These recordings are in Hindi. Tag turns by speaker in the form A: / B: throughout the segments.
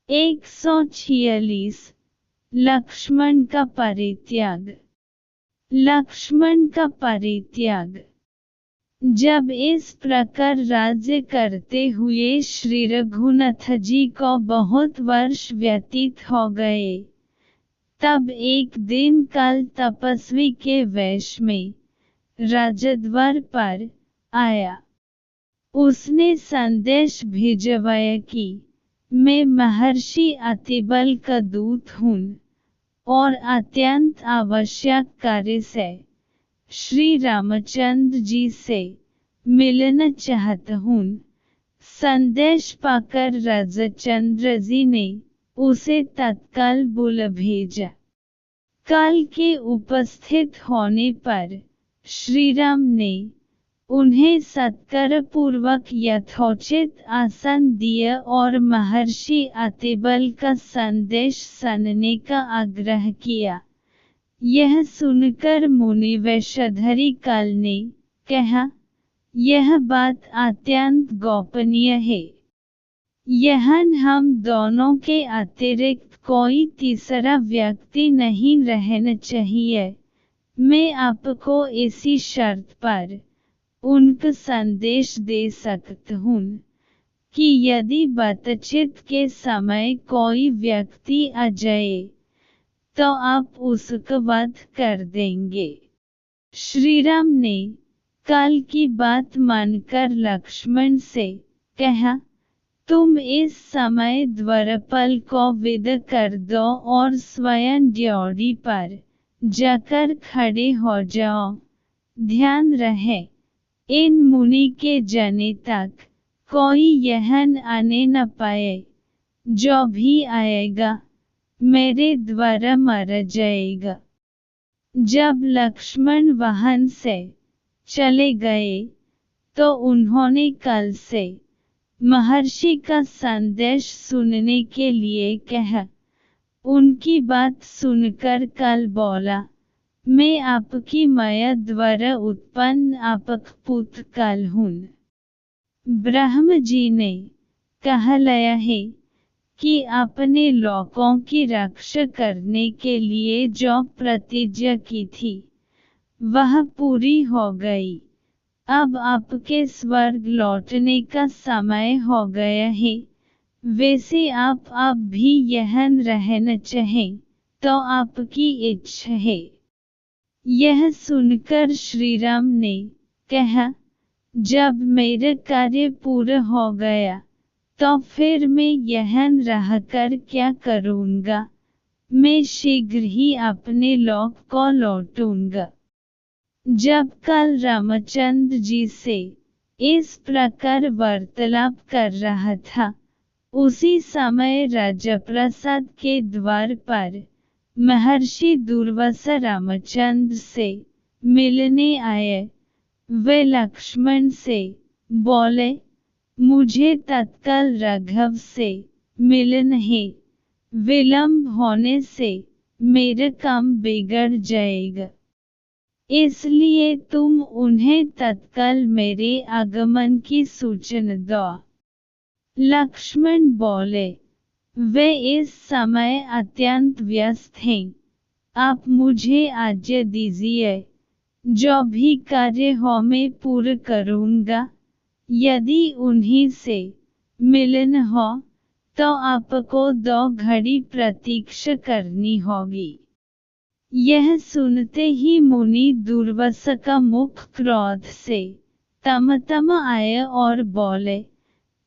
A: 146 लक्ष्मण का परित्याग। लक्ष्मण का परित्याग। जब इस प्रकार राज्य करते हुए श्री रघुनाथ जी को बहुत वर्ष व्यतीत हो गए, तब एक दिन काल तपस्वी के वेश में राजद्वार पर आया। उसने संदेश भिजवाया कि मैं महर्षि अतिबल का दूत हूँ और अत्यंत आवश्यक कार्य से श्री रामचंद्र जी से मिलना चाहता हूँ। संदेश पाकर राजचंद्र जी ने उसे तत्काल बुला भेजा। काल के उपस्थित होने पर श्री राम ने उन्हें सत्कार पूर्वक यथोचित आसन दिया और महर्षि अतिबल का संदेश सुनने का आग्रह किया। यह सुनकर मुनि वेशधारी काल ने कहा, यह बात अत्यंत गोपनीय है। यहाँ हम दोनों के अतिरिक्त कोई तीसरा व्यक्ति नहीं रहना चाहिए। मैं आपको इसी शर्त पर उनका संदेश दे सकता हूँ कि यदि बातचीत के समय कोई व्यक्ति आ जाए तो आप उसका वध कर देंगे। श्री राम ने काल की बात मानकर लक्ष्मण से कहा, तुम इस समय द्वारपाल को विदा कर दो और स्वयं ड्योढ़ी पर जाकर खड़े हो जाओ। ध्यान रहे, इन मुनि के जाने तक कोई यहाँ आने न पाए। जो भी आएगा मेरे द्वारा मारा जाएगा। जब लक्ष्मण वाहन से चले गए तो उन्होंने काल से महर्षि का संदेश सुनने के लिए कहा। उनकी बात सुनकर काल बोला, मैं आपकी माया द्वारा उत्पन्न आपका पुत्र काल हूँ। ब्रह्म जी ने कहलाया है कि अपने लोकों की रक्षा करने के लिए जो प्रतिज्ञा की थी वह पूरी हो गई। अब आपके स्वर्ग लौटने का समय हो गया है। वैसे आप भी यहाँ रहना चाहें तो आपकी इच्छा है। यह सुनकर श्री राम ने कहा, जब मेरा कार्य पूरा हो गया तो फिर मैं यहाँ रहकर क्या करूँगा। मैं शीघ्र ही अपने लोक को लौटूंगा। जब काल रामचंद्र जी से इस प्रकार वार्तालाप कर रहा था, उसी समय राजप्रासाद के द्वार पर महर्षि दूर्वासा रामचंद्र से मिलने आए। वे लक्ष्मण से बोले, मुझे तत्काल राघव से मिलना है। विलंब होने से मेरा काम बिगड़ जाएगा, इसलिए तुम उन्हें तत्काल मेरे आगमन की सूचना दो। लक्ष्मण बोले, वे इस समय अत्यंत व्यस्त हैं। आप मुझे आज्ञा दीजिए, जो भी कार्य हो मैं पूरा करूँगा। यदि उन्हीं से मिलन हो तो आपको 2 घड़ी प्रतीक्षा करनी होगी। यह सुनते ही मुनि दूर्वासा का मुख क्रोध से तम-तम आया और बोले,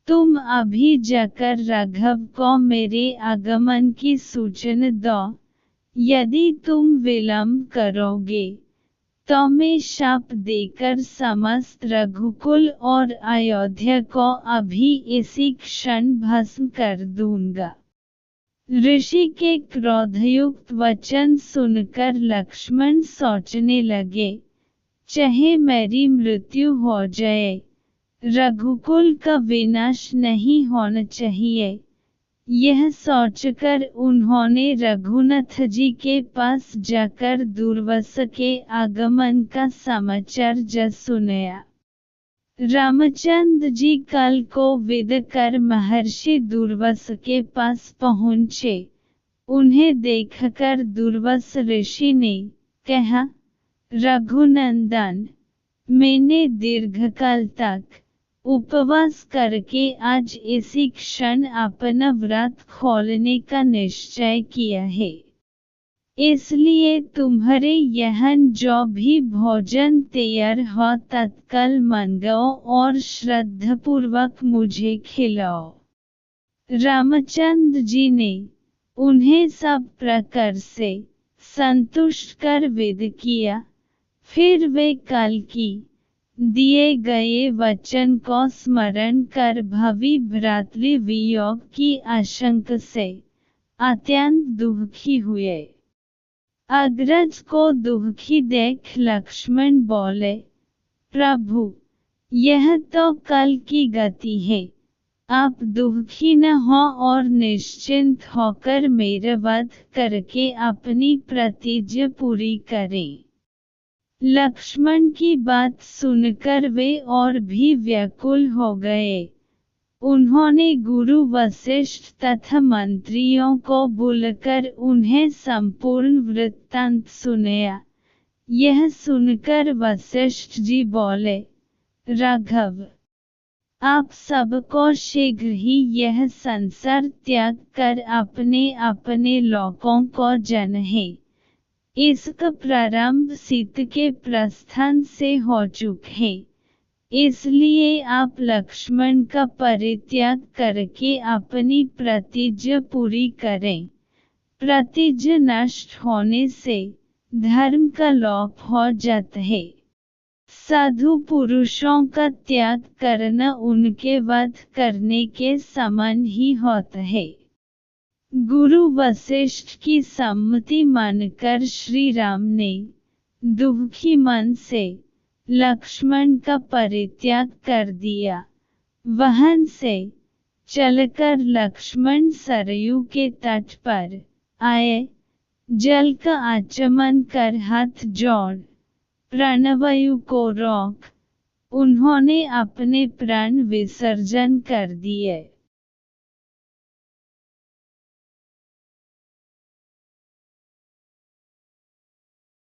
A: तुम अभी जाकर राघव को मेरे आगमन की सूचना दो। यदि तुम विलंब करोगे तो मैं शाप देकर समस्त रघुकुल और अयोध्या को अभी इसी क्षण भस्म कर दूंगा। ऋषि के क्रोधयुक्त वचन सुनकर लक्ष्मण सोचने लगे, चाहे मेरी मृत्यु हो जाए, रघुकुल का विनाश नहीं होना चाहिए। यह सोचकर उन्होंने रघुनाथ जी के पास जाकर दूर्वासा के आगमन का समाचार सुनाया। रामचंद्र जी कल को विद कर महर्षि दूर्वास के पास पहुँचे। उन्हें देखकर दूर्वास ऋषि ने कहा, रघुनंदन, मैंने दीर्घकाल तक उपवास करके आज इसी क्षण अपना व्रत खोलने का निश्चय किया है। इसलिए तुम्हारे यहाँ जो भी भोजन तैयार हो तत्काल मंगाओ और श्रद्धापूर्वक मुझे खिलाओ। रामचंद्र जी ने उन्हें सब प्रकार से संतुष्ट कर विदा किया। फिर वे कल की दिए गए वचन को स्मरण कर भावी भ्रातृ वियोग की आशंका से अत्यंत दुखी हुए। अग्रज को दुखी देख लक्ष्मण बोले, प्रभु, यह तो कल की गति है। आप दुखी न हो और निश्चिंत होकर मेरा वध करके अपनी प्रतिज्ञा पूरी करें। लक्ष्मण की बात सुनकर वे और भी व्याकुल हो गए। उन्होंने गुरु वशिष्ठ तथा मंत्रियों को बुलाकर उन्हें संपूर्ण वृत्तांत सुनाया। यह सुनकर वशिष्ठ जी बोले, राघव, आप सबको शीघ्र ही यह संसार त्याग कर अपने अपने लोकों को जानें। इसका प्रारंभ सीता के प्रस्थान से हो चुका है। इसलिए आप लक्ष्मण का परित्याग करके अपनी प्रतिज्ञा पूरी करें। प्रतिज्ञा नष्ट होने से धर्म का लोप हो जाता है। साधु पुरुषों का त्याग करना उनके वध करने के समान ही होता है। गुरु वशिष्ठ की सम्मति मानकर श्री राम ने दुखी मन से लक्ष्मण का परित्याग कर दिया। वहां से चलकर लक्ष्मण सरयू के तट पर आए। जल का आचमन कर हाथ जोड़ प्राणवायु को रोक उन्होंने अपने प्राण विसर्जन कर दिए।